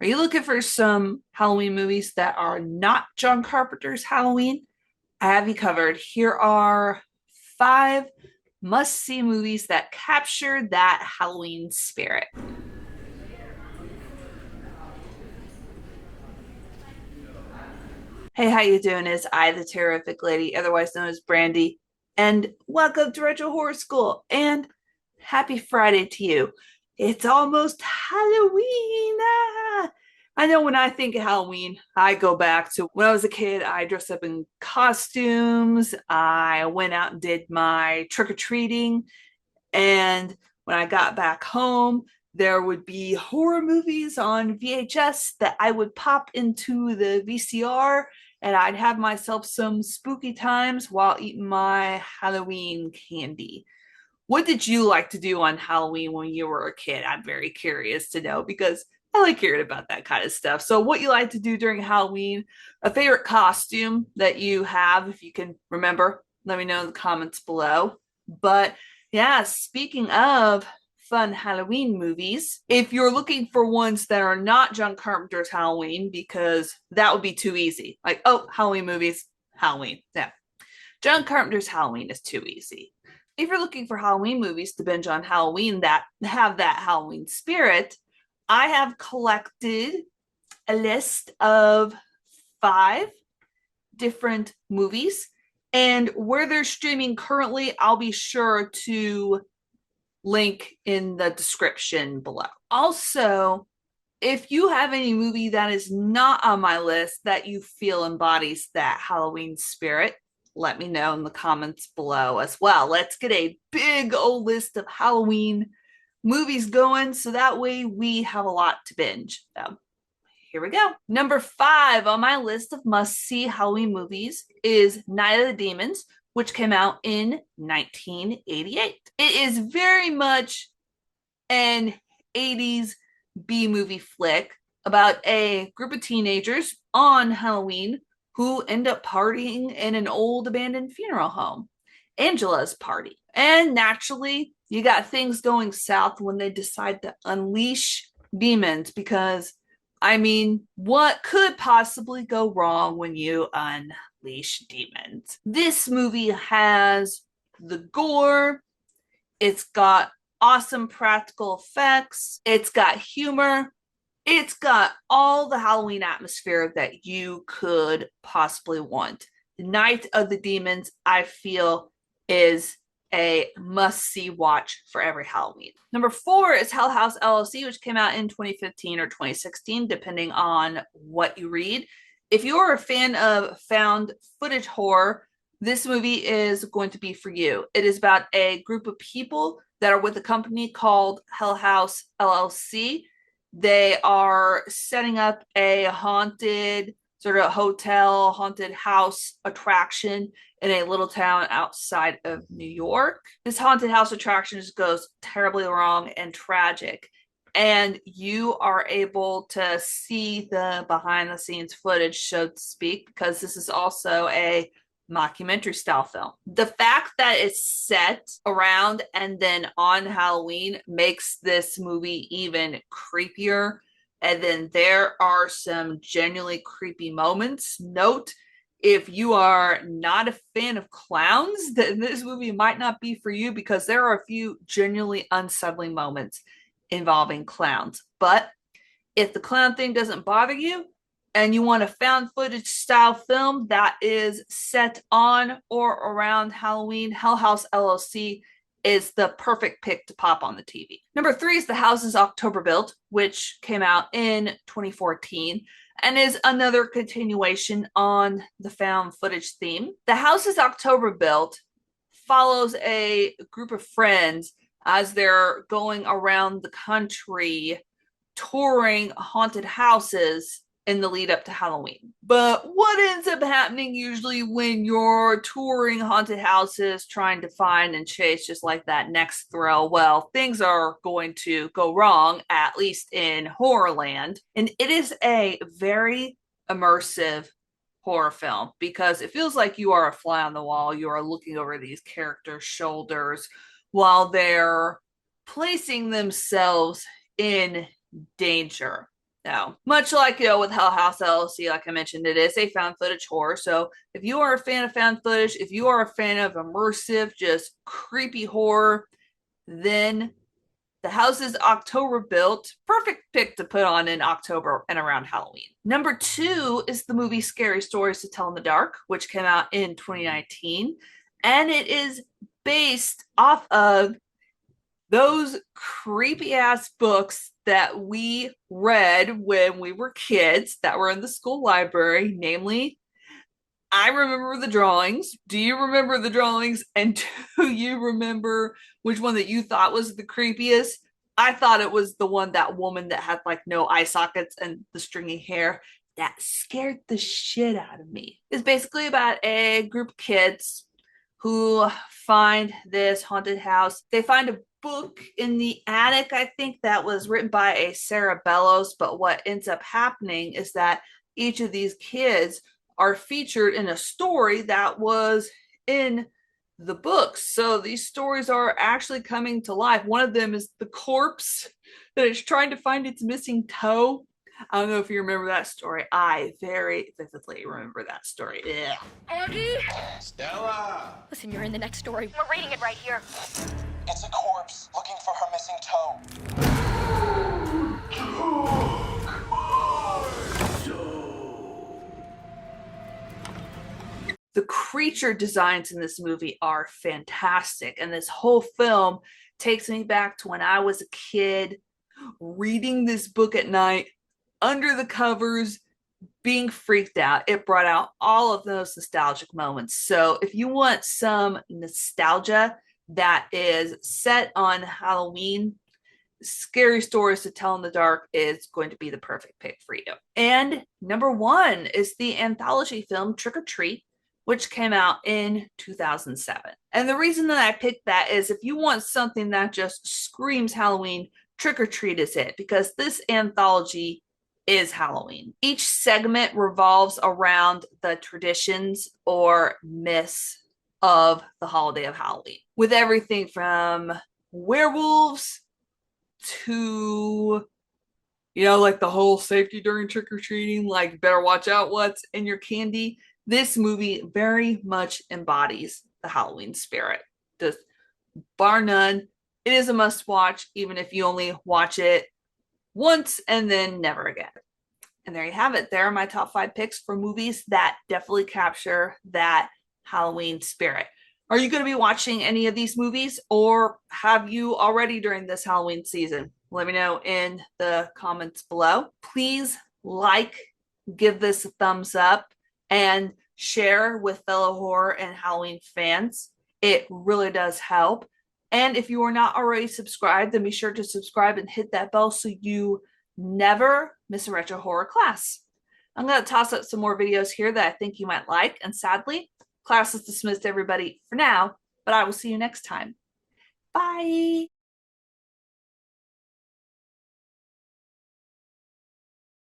Are you looking for some Halloween movies that are not John Carpenter's Halloween? I have you covered. Here are five must-see movies that capture that Halloween spirit. Hey, how you doing? It's I, the Terrific Lady, otherwise known as Brandy, and welcome to Retro Horror School, and happy Friday to you. It's almost Halloween. I know when I think of Halloween, I go back to when I was a kid. I dressed up in costumes. I went out and did my trick-or-treating, and when I got back home, there would be horror movies on VHS that I would pop into the VCR, and I'd have myself some spooky times while eating my Halloween candy. What did you like to do on Halloween when you were a kid? I'm very curious to know because I like hearing about that kind of stuff. So, what you like to do during Halloween, a favorite costume that you have, if you can remember, let me know in the comments below. But yeah, speaking of fun Halloween movies, if you're looking for ones that are not John Carpenter's Halloween, because that would be too easy. Like, oh, Halloween movies, Halloween. Yeah. John Carpenter's Halloween is too easy. If you're looking for Halloween movies to binge on Halloween that have that Halloween spirit, I have collected a list of five different movies. And where they're streaming currently, I'll be sure to link in the description below. Also, if you have any movie that is not on my list that you feel embodies that Halloween spirit, let me know in the comments below as well. Let's get a big old list of Halloween movies going so that way we have a lot to binge. So here we go. Number 5 on my list of must-see Halloween movies is Night of the Demons, which came out in 1988. It is very much an 80s B movie flick about a group of teenagers on Halloween who end up partying in an old abandoned funeral home, Angela's party. And naturally, you got things going south when they decide to unleash demons because, I mean, what could possibly go wrong when you unleash demons? This movie has the gore, it's got awesome practical effects, it's got humor, it's got all the Halloween atmosphere that you could possibly want. Night of the Demons, I feel, is a must-see watch for every Halloween. Number 4 is Hell House LLC, which came out in 2015 or 2016, depending on what you read. If you're a fan of found footage horror, this movie is going to be for you. It is about a group of people that are with a company called Hell House LLC. They are setting up a haunted sort of hotel, haunted house attraction in a little town outside of New York. This haunted house attraction just goes terribly wrong and tragic. And you are able to see the behind the scenes footage, so to speak, because this is also a mockumentary style film. The fact that it's set around and then on Halloween makes this movie even creepier. And then there are some genuinely creepy moments. Note, if you are not a fan of clowns, then this movie might not be for you because there are a few genuinely unsettling moments involving clowns. But if the clown thing doesn't bother you, and you want a found footage style film that is set on or around Halloween, Hell House LLC is the perfect pick to pop on the TV. Number 3 is The House is October Built, which came out in 2014 and is another continuation on the found footage theme. The House is October Built follows a group of friends as they're going around the country touring haunted houses in the lead up to Halloween. But what ends up happening usually when you're touring haunted houses trying to find and chase just like that next thrill? Well, things are going to go wrong, at least in Horrorland. And it is a very immersive horror film because it feels like you are a fly on the wall. You are looking over these characters' shoulders while they're placing themselves in danger. No, much like with Hell House LLC, like I mentioned, it is a found footage horror. So if you are a fan of found footage, if you are a fan of immersive, just creepy horror, then the house is October built. Perfect pick to put on in October and around Halloween. Number two is the movie Scary Stories to Tell in the Dark, which came out in 2019. And it is based off of those creepy ass books that we read when we were kids that were in the school library, namely I remember the drawings. Do you remember the drawings? And do you remember which one that you thought was the creepiest? I thought it was the one, that woman that had like no eye sockets and the stringy hair. That scared the shit out of me. It's basically about a group of kids who find this haunted house. They find a book in the attic, I think, that was written by a Sarah Bellows. But what ends up happening is that each of these kids are featured in a story that was in the books. So these stories are actually coming to life. One of them is the corpse that is trying to find its missing toe. I don't know if you remember that story. I very vividly remember that story. Yeah. Aggie? Stella! Listen, you're in the next story. We're reading it right here. It's a corpse looking for her missing toe. The creature designs in this movie are fantastic. And this whole film takes me back to when I was a kid reading this book at night under the covers, being freaked out. It brought out all of those nostalgic moments. So if you want some nostalgia that is set on Halloween, Scary Stories to Tell in the Dark is going to be the perfect pick for you. And number one is the anthology film Trick or Treat, which came out in 2007. And the reason that I picked that is if you want something that just screams Halloween, Trick or Treat is it, because this anthology is Halloween. Each segment revolves around the traditions or myths of the holiday of Halloween, with everything from werewolves to, like the whole safety during trick-or-treating, like better watch out what's in your candy. This movie very much embodies the Halloween spirit. Just bar none. It is a must watch, even if you only watch it once and then never again. And there you have it. There are my top 5 picks for movies that definitely capture that Halloween spirit. Are you going to be watching any of these movies, or have you already during this Halloween season? Let me know in the comments below. Please give this a thumbs up, and share with fellow horror and Halloween fans. It really does help. And if you are not already subscribed, then be sure to subscribe and hit that bell so you never miss a retro horror class. I'm going to toss up some more videos here that I think you might like. And sadly, class is dismissed, everybody, for now, but I will see you next time. Bye.